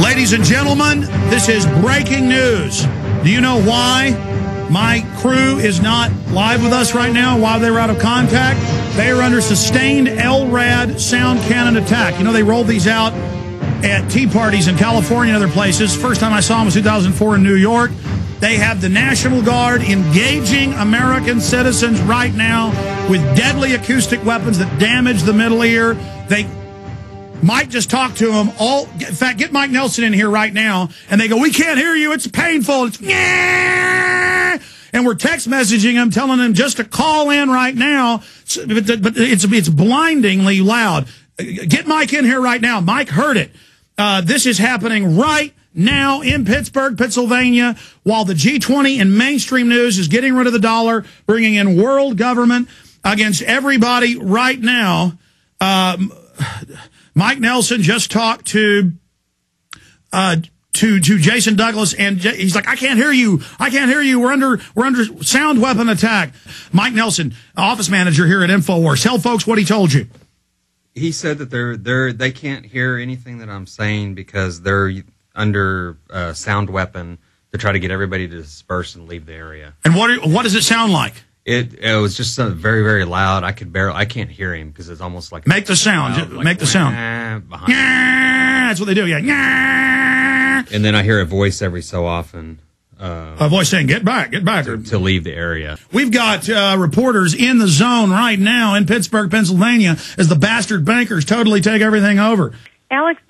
Ladies and gentlemen, this is breaking news. Do you know why my crew is not live with us right now, why they were out of contact? They are under sustained LRAD sound cannon attack. You know, they rolled these out at tea parties in California and other places. First time I saw them was 2004 in New York. They have the National Guard engaging American citizens right now with deadly acoustic weapons that damage the middle ear. Mike just talked to them all. In fact, get Mike Nelson in here right now. And they go, we can't hear you. It's painful. It's and we're text messaging him, telling him just to call in right now. But it's blindingly loud. Get Mike in here right now. Mike heard it. This is happening right now in Pittsburgh, Pennsylvania, while the G20 in mainstream news is getting rid of the dollar, bringing in world government against everybody right now. Mike Nelson just talked to Jason Douglas, and he's like, I can't hear you. I can't hear you. We're under sound weapon attack. Mike Nelson, office manager here at Infowarriors. Tell folks what he told you. He said that they can't hear anything that I'm saying because they're under sound weapon to try to get everybody to disperse and leave the area. And what does it sound like? It was just very, very loud. I can't hear him because it's almost like make the sound. Make the sound. That's what they do. Yeah. And then I hear a voice every so often. A voice saying, "Get back, get back," to leave the area. We've got reporters in the zone right now in Pittsburgh, Pennsylvania, as the bastard bankers totally take everything over. Alex,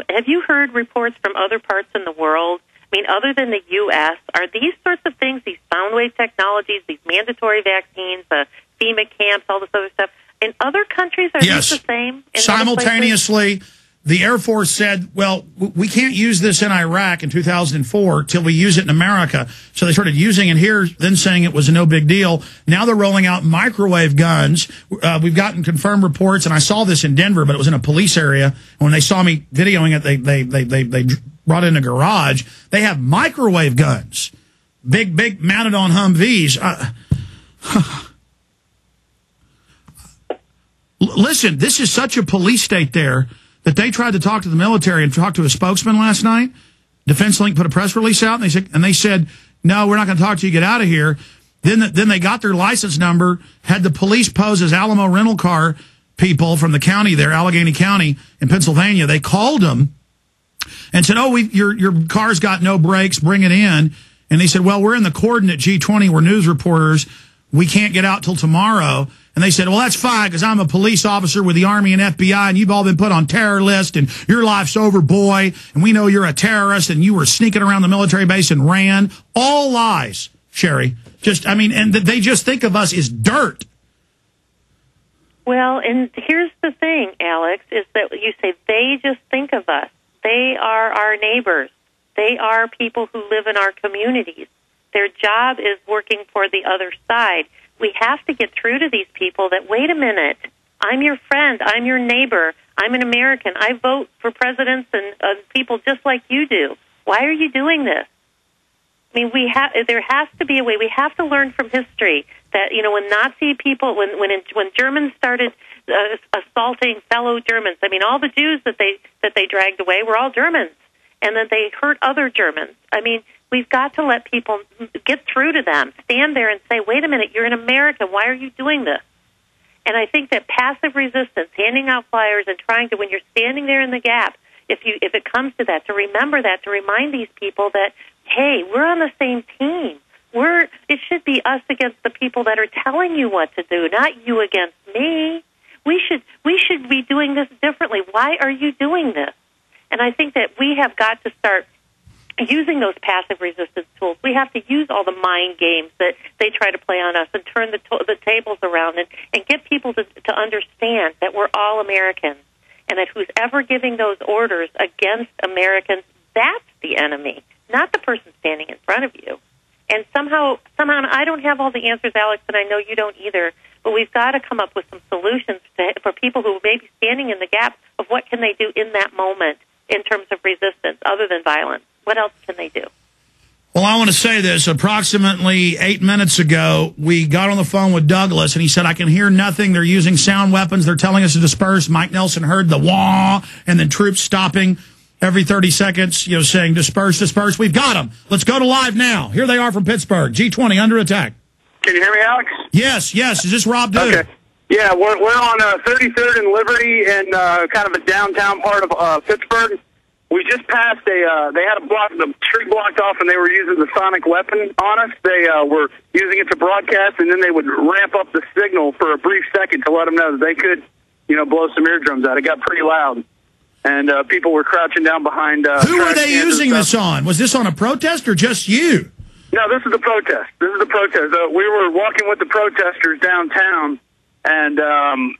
have you heard reports from other parts in the world? I mean, other than the U.S., are these sorts of things, these sound wave technologies, these mandatory vaccines, the FEMA camps, all this other stuff, in other countries, are these the same? Simultaneously, the Air Force said, well, we can't use this in Iraq in 2004 till we use it in America. So they started using it here, then saying it was a no big deal. Now they're rolling out microwave guns. We've gotten confirmed reports, and I saw this in Denver, but it was in a police area. When they saw me videoing it, they brought in a garage. They have microwave guns, big mounted on Humvees. Listen, this is such a police state there that they tried to talk to the military and talk to a spokesman last night. Defense Link put a press release out, and they said, no, we're not going to talk to you. Get out of here. Then they got their license number, had the police pose as Alamo rental car people from the county there, Allegheny County in Pennsylvania. They called them and said, oh, your car's got no brakes, bring it in. And they said, well, we're in the coordinate G20, we're news reporters, we can't get out till tomorrow. And they said, well, that's fine, because I'm a police officer with the Army and FBI, and you've all been put on terror list, and your life's over, boy, and we know you're a terrorist, and you were sneaking around the military base and ran. All lies, Sherry. And they just think of us as dirt. Well, and here's the thing, Alex, is that you say they just think of us. They are our neighbors. They are people who live in our communities. Their job is working for the other side. We have to get through to these people that, wait a minute, I'm your friend, I'm your neighbor, I'm an American, I vote for presidents and people just like you do. Why are you doing this? I mean, there has to be a way. We have to learn from history that, when Nazi people, when Germans started assaulting fellow Germans, I mean, all the Jews that they dragged away were all Germans, and then they hurt other Germans. I mean, we've got to let people get through to them, stand there and say, wait a minute, you're in America. Why are you doing this? And I think that passive resistance, handing out flyers and trying to, when you're standing there in the gap, if it comes to that, to remember that, to remind these people that, hey, we're on the same team. It should be us against the people that are telling you what to do, not you against me. We should be doing this differently. Why are you doing this? And I think that we have got to start using those passive resistance tools. We have to use all the mind games that they try to play on us and turn the tables around and get people to understand that we're all Americans and that who's ever giving those orders against Americans, that's the enemy, not the person standing in front of you. And somehow, I don't have all the answers, Alex, and I know you don't either, but we've got to come up with some solutions for people who may be standing in the gap of what can they do in that moment in terms of resistance other than violence. What else can they do? Well, I want to say this. Approximately 8 minutes ago, we got on the phone with Douglas, and he said, I can hear nothing. They're using sound weapons. They're telling us to disperse. Mike Nelson heard the wah, and then troops stopping. every 30 seconds, you know, saying disperse, disperse. We've got them. Let's go to live now. Here they are from Pittsburgh. G20 under attack. Can you hear me, Alex? Yes, yes. Is this Rob Dude? Okay. Yeah, we're on 33rd and Liberty in kind of a downtown part of Pittsburgh. We just passed they had the street blocked off, and they were using the sonic weapon on us. They were using it to broadcast, and then they would ramp up the signal for a brief second to let them know that they could, you know, blow some eardrums out. It got pretty loud, and people were crouching down behind. Who were they using this on? Was this on a protest or just you? No, this is the protest. This is the protest. We were walking with the protesters downtown. And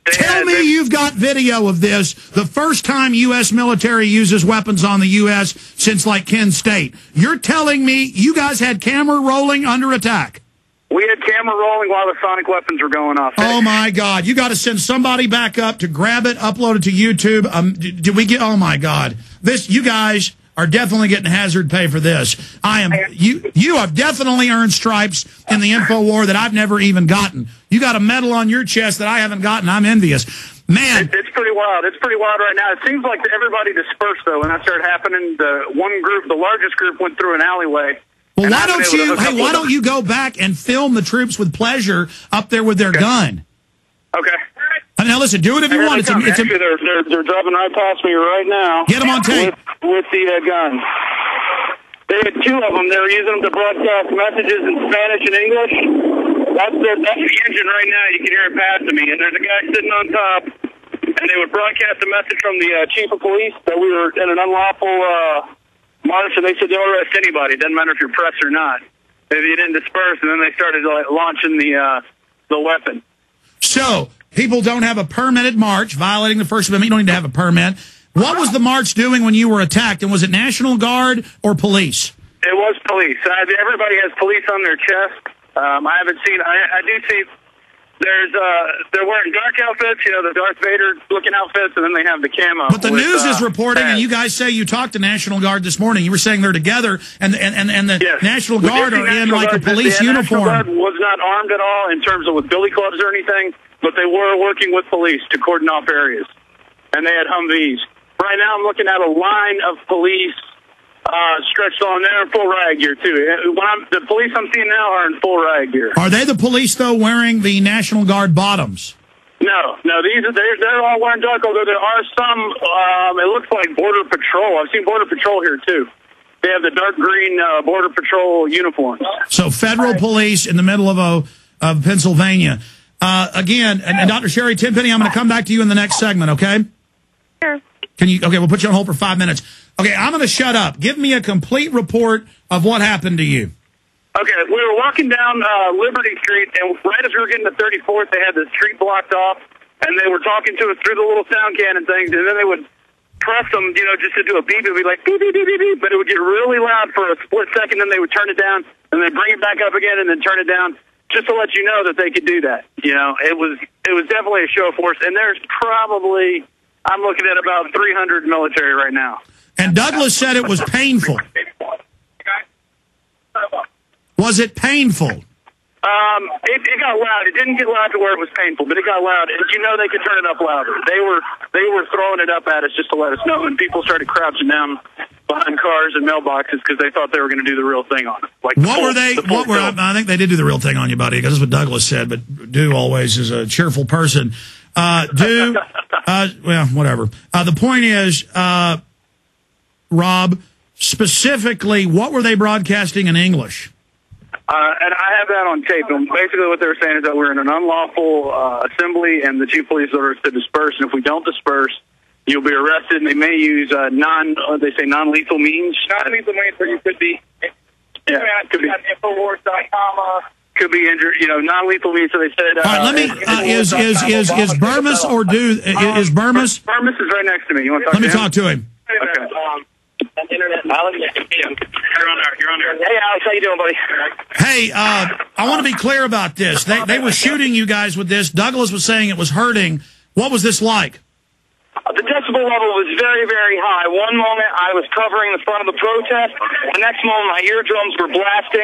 tell me you've got video of this, the first time U.S. military uses weapons on the U.S. since, like, Kent State. You're telling me you guys had camera rolling under attack? We had camera rolling while the sonic weapons were going off. Oh, my God. You got to send somebody back up to grab it, upload it to YouTube. Did we get, oh, my God. You guys are definitely getting hazard pay for this. You have definitely earned stripes in the info war that I've never even gotten. You got a medal on your chest that I haven't gotten. I'm envious. Man. It's pretty wild. It's pretty wild right now. It seems like everybody dispersed, though, when that started happening. The largest group went through an alleyway. Well, why don't you go back and film the troops with pleasure up there with their gun? Okay. Now, listen, do it if you want. Actually, they're driving right past me right now. Get them on tape. With the gun. They had two of them. They were using them to broadcast messages in Spanish and English. That's the engine right now. You can hear it passing me. And there's a guy sitting on top. And they would broadcast a message from the chief of police that we were in an unlawful march. And they said they'll arrest anybody. It doesn't matter if you're press or not. If you didn't disperse. And then they started launching the weapon. So people don't have a permitted march, violating the First Amendment. You don't need to have a permit. What was the march doing when you were attacked? And was it National Guard or police? It was police. Everybody has police on their chest. I haven't seen. I do see. They're wearing dark outfits, you know, the Darth Vader looking outfits, and then they have the camo. But the news is reporting, and you guys say you talked to National Guard this morning. You were saying they're together, and the yes. National Guard are in like a police uniform. National Guard was not armed at all in terms of with billy clubs or anything, but they were working with police to cordon off areas, and they had Humvees. Right now, I'm looking at a line of police stretched on there in full riot gear, too. The police I'm seeing now are in full riot gear. Are they the police, though, wearing the National Guard bottoms? No. They're all wearing dark, although there are some, it looks like Border Patrol. I've seen Border Patrol here, too. They have the dark green Border Patrol uniforms. So federal police in the middle of Pennsylvania. Again, and Dr. Sherry Tenpenny, I'm going to come back to you in the next segment, okay? Sure. Okay, we'll put you on hold for 5 minutes. Okay, I'm going to shut up. Give me a complete report of what happened to you. Okay, we were walking down Liberty Street, and right as we were getting to 34th, they had the street blocked off, and they were talking to us through the little sound cannon things, and then they would press them, you know, just to do a beep. It would be like beep, beep, beep, beep, beep, but it would get really loud for a split second, then they would turn it down, and then bring it back up again, and then turn it down, just to let you know that they could do that. You know, it was definitely a show of force, and there's probably, I'm looking at about 300 military right now. And Douglas said it was painful. Was it painful? It got loud. It didn't get loud to where it was painful, but it got loud. And you know they could turn it up louder. They were throwing it up at us just to let us know, and people started crouching down behind cars and mailboxes because they thought they were going to do the real thing on us. Like I think they did do the real thing on you, buddy, because that's what Douglas said, but Do always is a cheerful person. Well, whatever. The point is, Rob, specifically, what were they broadcasting in English? And I have that on tape. And basically what they were saying is that we're in an unlawful assembly, and the chief police ordered us to disperse. And if we don't disperse, you'll be arrested. And they may use non-lethal means. Non-lethal means where you could be. Yeah, could be. Infowars.com. Could be injured. You know, non-lethal means. So they said. All right, let me. Is Burmis or is Burmis? Burmis is right next to me. You want to talk to him? Let me talk to him. Okay. Internet. Alex, you're on there. Hey, Alex, how you doing, buddy? Hey, I want to be clear about this. They were shooting you guys with this. Douglas was saying it was hurting. What was this like? The decibel level was very, very high. One moment I was covering the front of the protest. The next moment my eardrums were blasting.